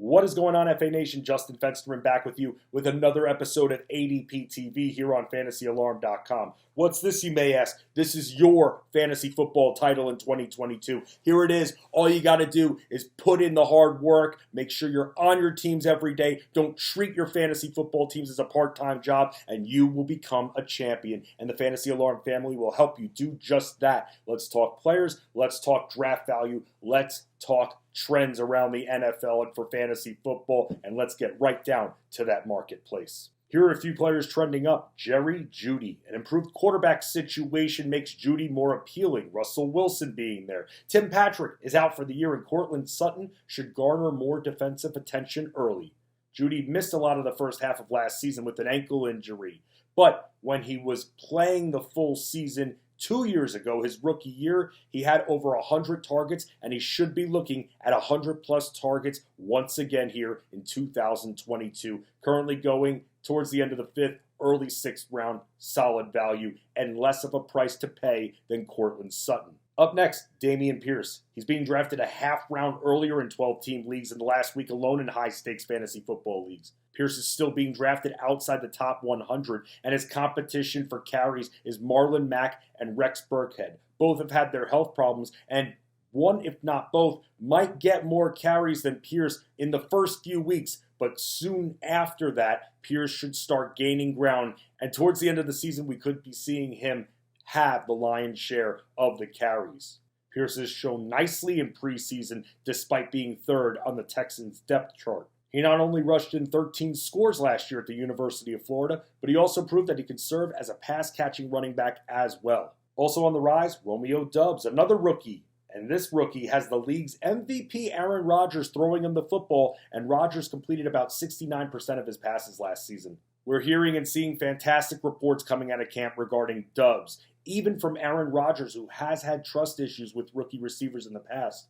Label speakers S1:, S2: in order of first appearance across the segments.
S1: What is going on, FA Nation? Justin Fensterman back with you with another episode of ADP TV here on FantasyAlarm.com. What's this, you may ask? This is your fantasy football title in 2022. Here it is. All you got to do is put in the hard work. Make sure you're on your teams every day. Don't treat your fantasy football teams as a part-time job, and you will become a champion. And the Fantasy Alarm family will help you do just that. Let's talk players. Let's talk draft value. Let's talk trends around the NFL and for fantasy football, and let's get right down to that marketplace. Here are a few players trending up. Jeudy. An improved quarterback situation makes Jeudy more appealing. Russell Wilson being there. Tim Patrick is out for the year, and Courtland Sutton should garner more defensive attention early. Jeudy missed a lot of the first half of last season with an ankle injury, but when he was playing the full season 2 years ago, his rookie year, he had over 100 targets, and he should be looking at 100-plus targets once again here in 2022. Currently going towards the end of the fifth, early sixth round, solid value, and less of a price to pay than Courtland Sutton. Up next, Dameon Pierce. He's being drafted a half round earlier in 12-team leagues in the last week alone in high-stakes fantasy football leagues. Pierce is still being drafted outside the top 100, and his competition for carries is Marlon Mack and Rex Burkhead. Both have had their health problems, and one, if not both, might get more carries than Pierce in the first few weeks, but soon after that, Pierce should start gaining ground, and towards the end of the season, we could be seeing him have the lion's share of the carries. Pierce has shown nicely in preseason despite being third on the Texans depth chart. He not only rushed in 13 scores last year at the University of Florida, but he also proved that he can serve as a pass-catching running back as well. Also on the rise, Romeo Doubs, another rookie. And this rookie has the league's MVP Aaron Rodgers throwing him the football, and Rodgers completed about 69% of his passes last season. We're hearing and seeing fantastic reports coming out of camp regarding Doubs, even from Aaron Rodgers, who has had trust issues with rookie receivers in the past.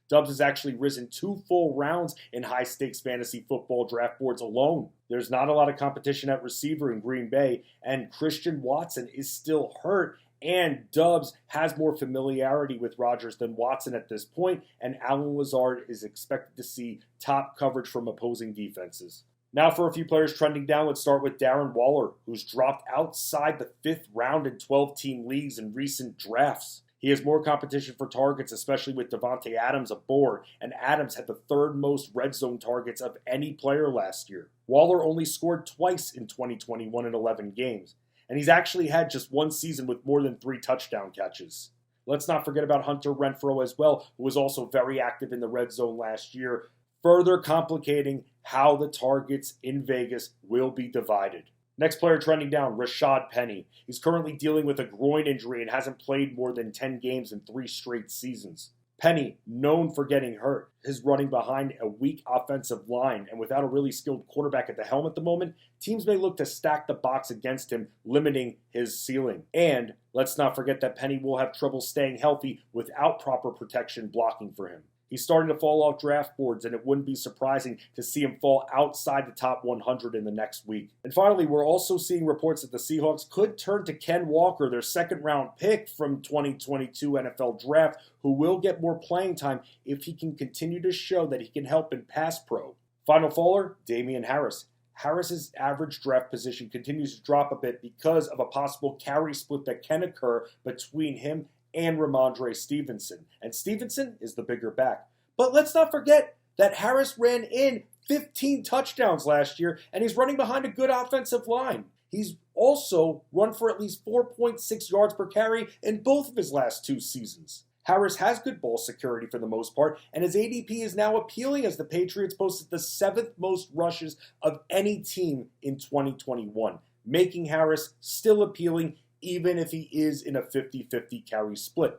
S1: Doubs has actually risen 2 full rounds in high-stakes fantasy football draft boards alone. There's not a lot of competition at receiver in Green Bay, and Christian Watson is still hurt, and Doubs has more familiarity with Rodgers than Watson at this point, and Allen Lazard is expected to see top coverage from opposing defenses. Now for a few players trending down, let's start with Darren Waller, who's dropped outside the 5th round in 12-team leagues in recent drafts. He has more competition for targets, especially with Davante Adams aboard, and Adams had the 3rd most red zone targets of any player last year. Waller only scored twice in 2021 in 11 games, and he's actually had just one season with more than 3 touchdown catches. Let's not forget about Hunter Renfrow as well, who was also very active in the red zone last year, further complicating how the targets in Vegas will be divided. Next player trending down, Rashaad Penny. He's currently dealing with a groin injury and hasn't played more than 10 games in 3 straight seasons. Penny, known for getting hurt, is running behind a weak offensive line, and without a really skilled quarterback at the helm at the moment, teams may look to stack the box against him, limiting his ceiling. And let's not forget that Penny will have trouble staying healthy without proper protection blocking for him. He's starting to fall off draft boards, and it wouldn't be surprising to see him fall outside the top 100 in the next week. And finally, we're also seeing reports that the Seahawks could turn to Ken Walker, their 2nd-round pick from 2022 NFL Draft, who will get more playing time if he can continue to show that he can help in pass pro. Final faller, Damien Harris. Harris's average draft position continues to drop a bit because of a possible carry split that can occur between him and Ramondre Stevenson. And Stevenson is the bigger back. But let's not forget that Harris ran in 15 touchdowns last year, and he's running behind a good offensive line. He's also run for at least 4.6 yards per carry in both of his last 2 seasons. Harris has good ball security for the most part, and his ADP is now appealing as the Patriots posted the 7th most rushes of any team in 2021, making Harris still appealing even if he is in a 50-50 carry split.